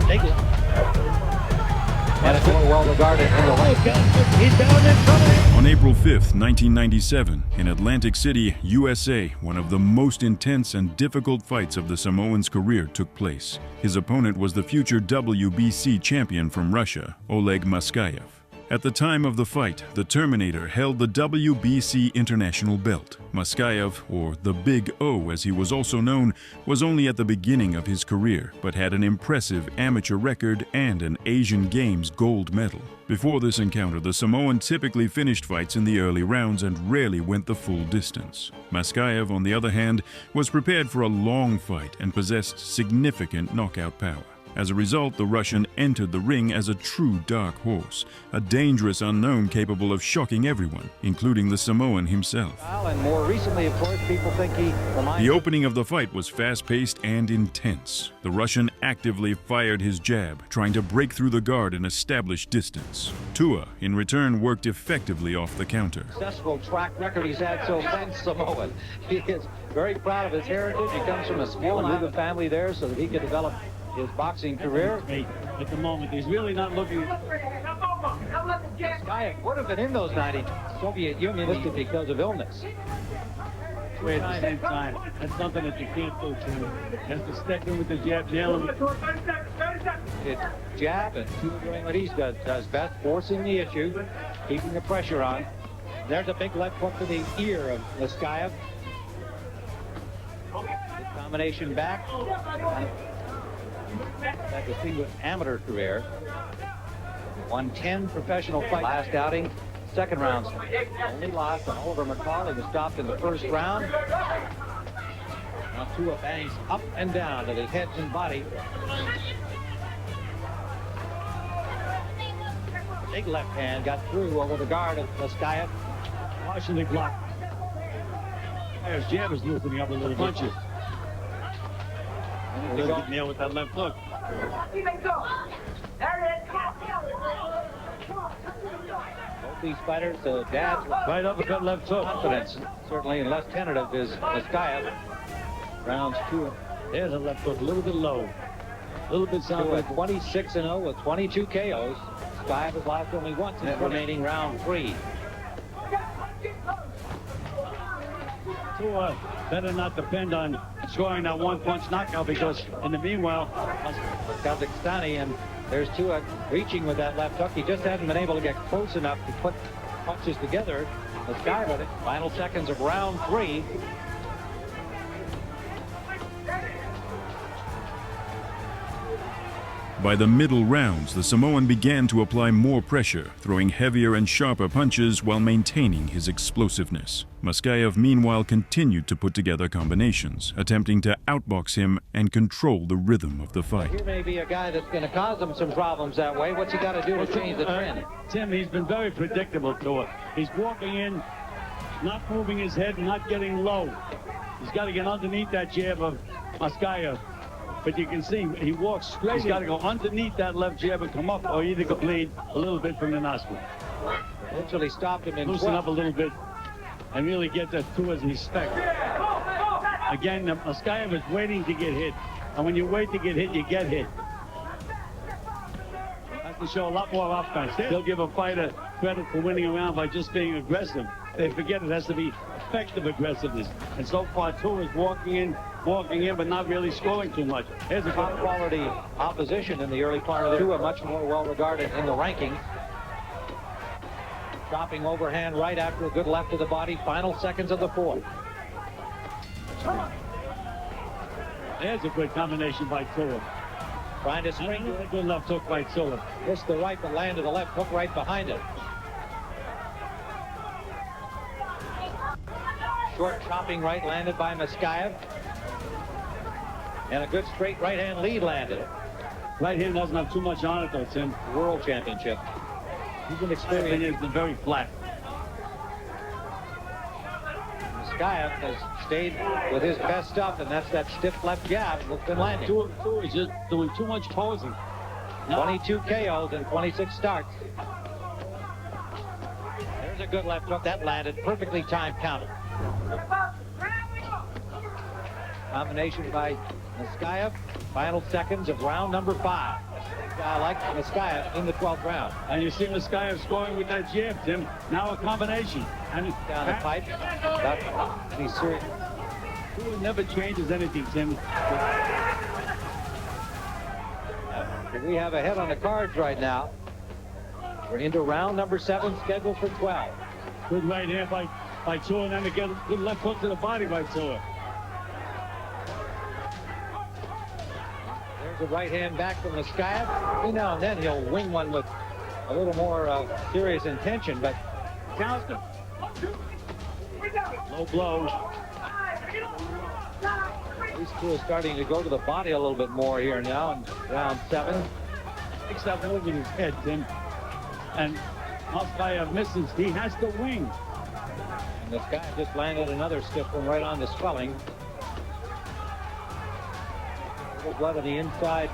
Take it. And it's more well regarded in the lane. He's down in trouble. On April 5th, 1997, in Atlantic City, USA, one of the most intense and difficult fights of the Samoan's career took place. His opponent was the future WBC champion from Russia, Oleg Maskaev. At the time of the fight, the Terminator held the WBC international belt. Maskaev, or the Big O as he was also known, was only at the beginning of his career, but had an impressive amateur record and an Asian Games gold medal. Before this encounter, the Samoan typically finished fights in the early rounds and rarely went the full distance. Maskaev, on the other hand, was prepared for a long fight and possessed significant knockout power. As a result, the Russian entered the ring as a true dark horse, a dangerous unknown capable of shocking everyone, including the Samoan himself. And more recently, of course, people think he reminds... The opening of the fight was fast-paced and intense. The Russian actively fired his jab, trying to break through the guard and establish distance. Tua, in return, worked effectively off the counter. Successful track record he's had so far. Samoan. He is very proud of his heritage. He comes from a small Luga family there so that he could develop his boxing career. At the moment, he's really not looking. Maskaev would have been in those 90. Soviet Union listed because of illness. At the same time, that's something that you can't do to him. Has to step in with the jab, nail him. It's jab and doing what he does best, forcing the issue, keeping the pressure on. There's a big left hook to the ear of Maskaev. The combination back. That distinguished amateur career. Won 10 professional fights. Last outing, second round. Only lost on Oliver McCall. He was stopped in the first round. Now Tua bangs up and down at his head and body. Big left hand got through over the guard of Maskaev. Partially blocked. His jab is loosening up a little punches. He's going to nail with that left hook. Both these fighters, Dad's Right uppercut, left hook. confidence. Certainly less tentative is Maskaev. Rounds 2. There's a left hook, a little bit low. A little bit south. Tua 26-0 with 22 KOs. Maskaev has lost only once in the remaining round 3. Tua better not depend on scoring that one-punch knockout, because in the meanwhile, Kazakhstani, and there's Tua reaching with that left hook. He just hasn't been able to get close enough to put punches together. Maskaev, final seconds of round 3. By the middle rounds, the Samoan began to apply more pressure, throwing heavier and sharper punches while maintaining his explosiveness. Maskaev, meanwhile, continued to put together combinations, attempting to outbox him and control the rhythm of the fight. Here may be a guy that's going to cause him some problems that way. What's he got to do to change the trend? Tim, he's been very predictable to it. He's walking in, not moving his head, not getting low. He's got to get underneath that jab of Maskaev. But you can see he walks straight. He's got to go underneath that left jab and come up, or either could bleed a little bit from the nostril. Eventually stopped him in Loosen 12. up a little bit and really get that Tua's respect. Again, Maskaev is waiting to get hit. And when you wait to get hit, you get hit. Has to show a lot more offense. They'll give a fighter credit for winning a round by just being aggressive. They forget it has to be effective aggressiveness. And so far, Tua is walking in, but not really scoring too much. Here's a top quality opposition in the early part of the Tua, much more well regarded in the rankings. Dropping overhand right after a good left to the body. Final seconds of the 4th. There's a good combination by Tua. Trying to swing. A good left hook by Tua. Missed the right, but landed the left hook right behind it. Short chopping right landed by Maskaev. And a good straight right hand lead landed. Right hand doesn't have too much on it, though, Tim. World Championship. He's an experience. It's been very flat. Maskaev has stayed with his best stuff, and that's that stiff left jab that's been landing. Tua is just doing too much posing. 22 KOs and 26 starts. There's a good left hook that landed. Perfectly timed counter. Combination by Maskaev. Final seconds of round number 5. A guy like Maskaev in the 12th round. And you see Maskaev scoring with that jab, Tim. Now a combination. And Down the pipe. He's serious. Tua never changes anything, Tim. We have a head on the cards right now. We're into round number 7, scheduled for 12. Good right hand by Tua, and then again, good left hook to the body by Tua. There's a right hand back from Maskaev. Every now and then he'll wing one with a little more serious intention, but Counter. Low blow. these two are starting to go to the body a little bit more here now in round 7. Takes that over his head, Tim. And Maskaev misses. He has to wing. And this guy just landed another stiff one right on the swelling. A little blood on the inside,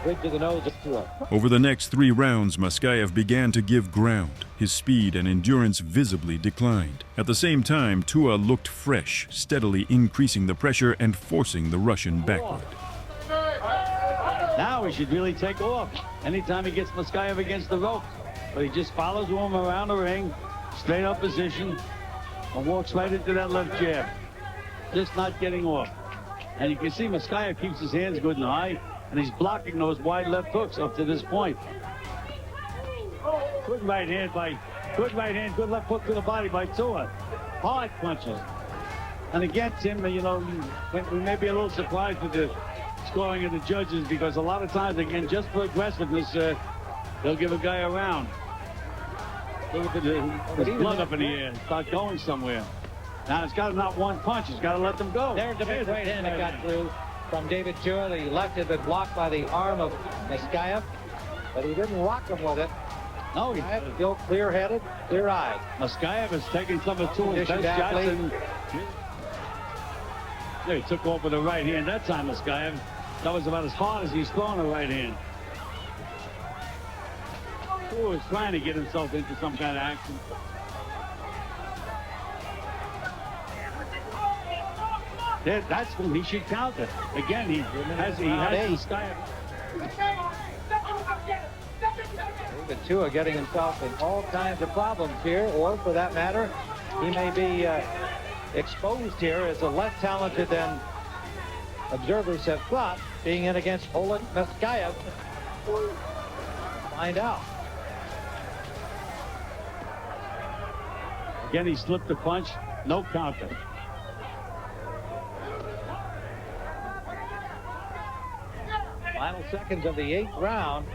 bridge of the nose of Tua. Over the next 3 rounds, Maskaev began to give ground. His speed and endurance visibly declined. At the same time, Tua looked fresh, steadily increasing the pressure and forcing the Russian backward. Now he should really take off anytime he gets Maskaev against the ropes. But he just follows him around the ring, straight up position, and walks right into that left jab. Just not getting off. And you can see Maskaev keeps his hands good and high, and he's blocking those wide left hooks up to this point. Good right hand, good left hook to the body by Tua. Hard punches. And again, Tim, you know, we may be a little surprised with the scoring of the judges, because a lot of times, again, just for aggressiveness, they'll give a guy a round. Look at his blood up in the air. Start going somewhere. Now it's got to not one punch. He's got to let them go. There's the big right hand that got through from David Tua. The left had been blocked by the arm of Maskaev, but he didn't rock him with it. No, he's still clear-headed, clear-eyed. Maskaev is taking some of Tua's best shots. And there, he took off with the right hand that time, Maskaev. That was about as hard as he's throwing a right hand. Tua was trying to get himself into some kind of action. That's when he should counter. Again, he has Maskaev. David Tua getting himself in all kinds of problems here, or for that matter, he may be exposed here as a less talented than observers have thought, being in against Oleg Maskaev. Find out. Again, he slipped a punch, no counter. Final seconds of the 8th round.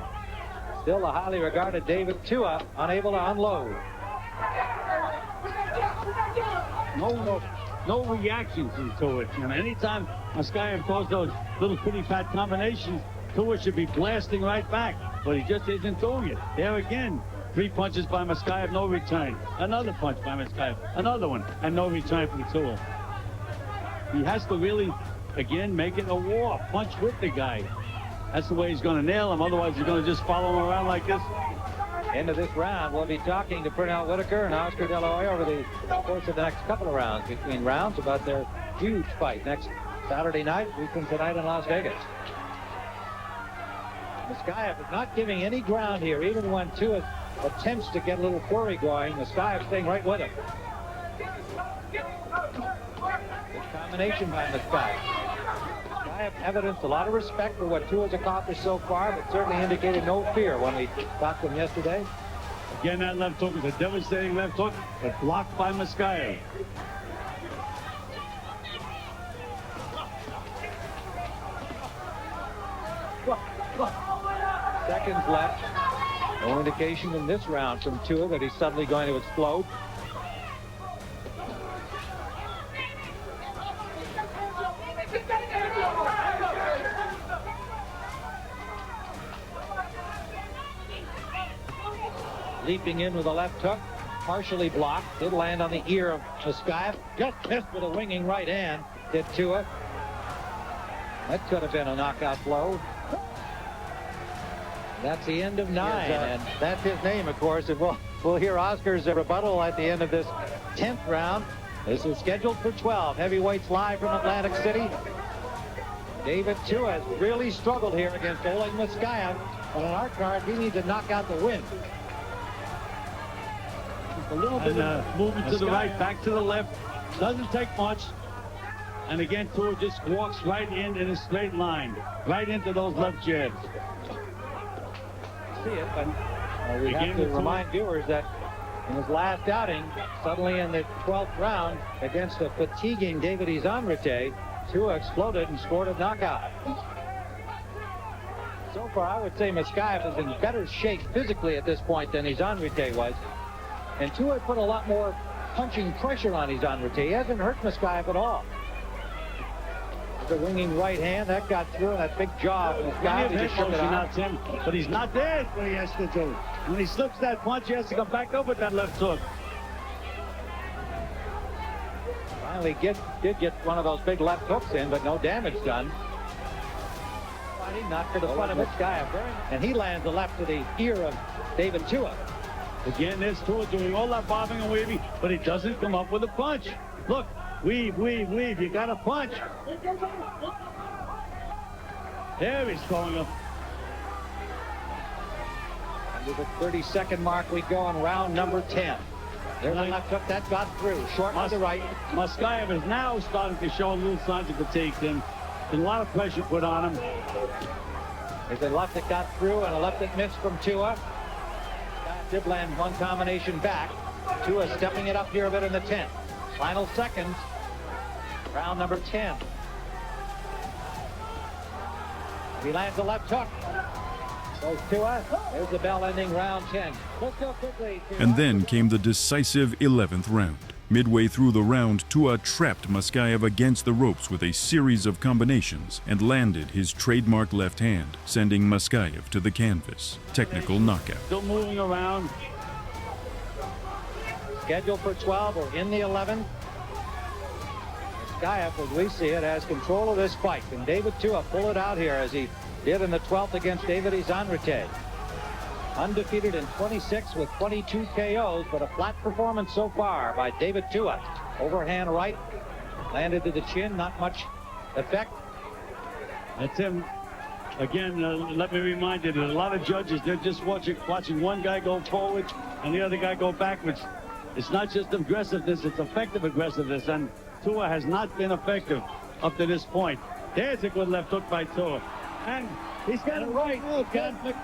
Still a highly regarded David Tua unable to unload. No reaction to it. And anytime Maskaev throws those little pretty fat combinations, Tua should be blasting right back. But he just isn't doing it. There again, 3 punches by Maskaev, no return. Another punch by Maskaev, another one, and no return from Tua. He has to really, again, make it a war. Punch with the guy. That's the way he's going to nail him. Otherwise, he's going to just follow him around like this. End of this round, we'll be talking to Pernell Whitaker and Oscar De La Hoya over the course of the next couple of rounds, between rounds, about their huge fight next Saturday night, week from tonight in Las Vegas. Maskaev is not giving any ground here, even when Tua attempts to get a little flurry going. Maskaev staying right with him. Good combination by Maskaev. I have evidenced a lot of respect for what Tua's accomplished so far, but certainly indicated no fear when we talked to him yesterday. Again, that left hook is a devastating left hook, but blocked by Maskaev. Seconds left. No indication in this round from Tua that he's suddenly going to explode. Leaping in with a left hook, partially blocked. Did land on the ear of Maskaev. Just missed with a winging right hand. Did Tua. That could have been a knockout blow. That's the end of 9, and that's his name, of course. And we'll hear Oscar's rebuttal at the end of this 10th round. This is scheduled for 12 heavyweights live from Atlantic City. David Tua has really struggled here against Oleg Maskaev, but on our card, we need to knock out the win. Just a little bit of moving to the right, back to the left. Doesn't take much. And again, Tua just walks right in a straight line, right into those left jabs. See it, but we have to remind viewers that in his last outing, suddenly in the 12th round against the fatiguing David Izanrite, Tua exploded and scored a knockout. So far, I would say Maskaev is in better shape physically at this point than Izanrite was. And Tua put a lot more punching pressure on Izanrite. He hasn't hurt Maskaev at all. The winging right hand, that got through, and that big jaw of Maskaev, he just shook it out. Him, but he's not dead. What he has to do. When he slips that punch, he has to come back up with that left hook. Finally did get one of those big left hooks in, but no damage done. Not to the front of Maskaev, and he lands a left to the ear of David Tua. Again, there's Tua doing all that bobbing and weaving, but he doesn't come up with a punch. Look, weave, weave, weave. You got a punch. There he's going up. Under the 30-second mark, we go on round number 10. There's a left hook that got through, short on the right. Maskaev is now starting to show little signs of fatigue. There's a lot of pressure put on him. There's a left that got through and a left that missed from Tua. Did land one combination back. Tua stepping it up here a bit in the 10th. Final seconds. Round number 10. He lands a left hook. Goes Tua. There's the bell ending round 10. Let's go quickly. And then came the decisive 11th round. Midway through the round, Tua trapped Maskaev against the ropes with a series of combinations and landed his trademark left hand, sending Maskaev to the canvas. Technical knockout. Still moving around. Scheduled for 12 or in the 11th. Maskaev, as we see it, has control of this fight. Can David Tua pull it out here as he did in the 12th against David Izanrite? Undefeated in 26 with 22 KOs, but a flat performance so far by David Tua. Overhand right, landed to the chin, not much effect. That's him. Again, let me remind you that a lot of judges, they're just watching one guy go forward and the other guy go backwards. It's not just aggressiveness, it's effective aggressiveness, and Tua has not been effective up to this point. There's a good left hook by Tua. And he's got him right.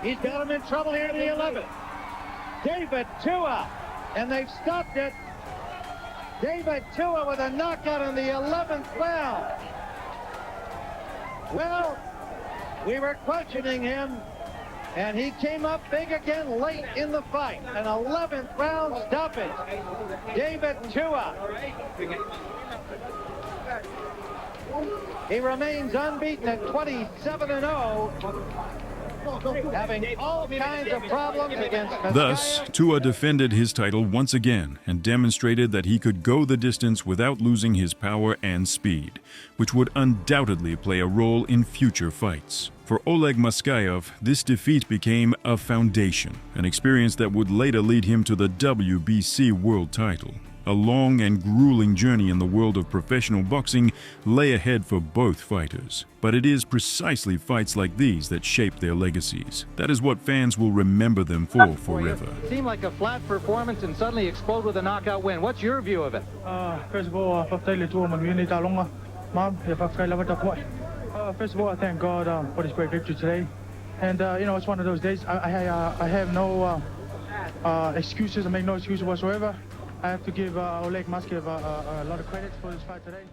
He's got him in trouble here in the 11th. David Tua, and they've stopped it. David Tua with a knockout in the 11th round. Well, we were questioning him, and he came up big again late in the fight. An 11th round stoppage. David Tua. He remains unbeaten at 27-0, having all kinds of problems against Maskaev. Thus, Tua defended his title once again and demonstrated that he could go the distance without losing his power and speed, which would undoubtedly play a role in future fights. For Oleg Maskaev, this defeat became a foundation, an experience that would later lead him to the WBC world title. A long and grueling journey in the world of professional boxing lay ahead for both fighters. But it is precisely fights like these that shape their legacies. That is what fans will remember them for forever. It seemed like a flat performance and suddenly explode with a knockout win. What's your view of it? First of all, first of all, I thank God for this great victory today. And, you know, it's one of those days. I have no excuses. I make no excuses whatsoever. I have to give Oleg Maskaev a lot of credit for this fight today.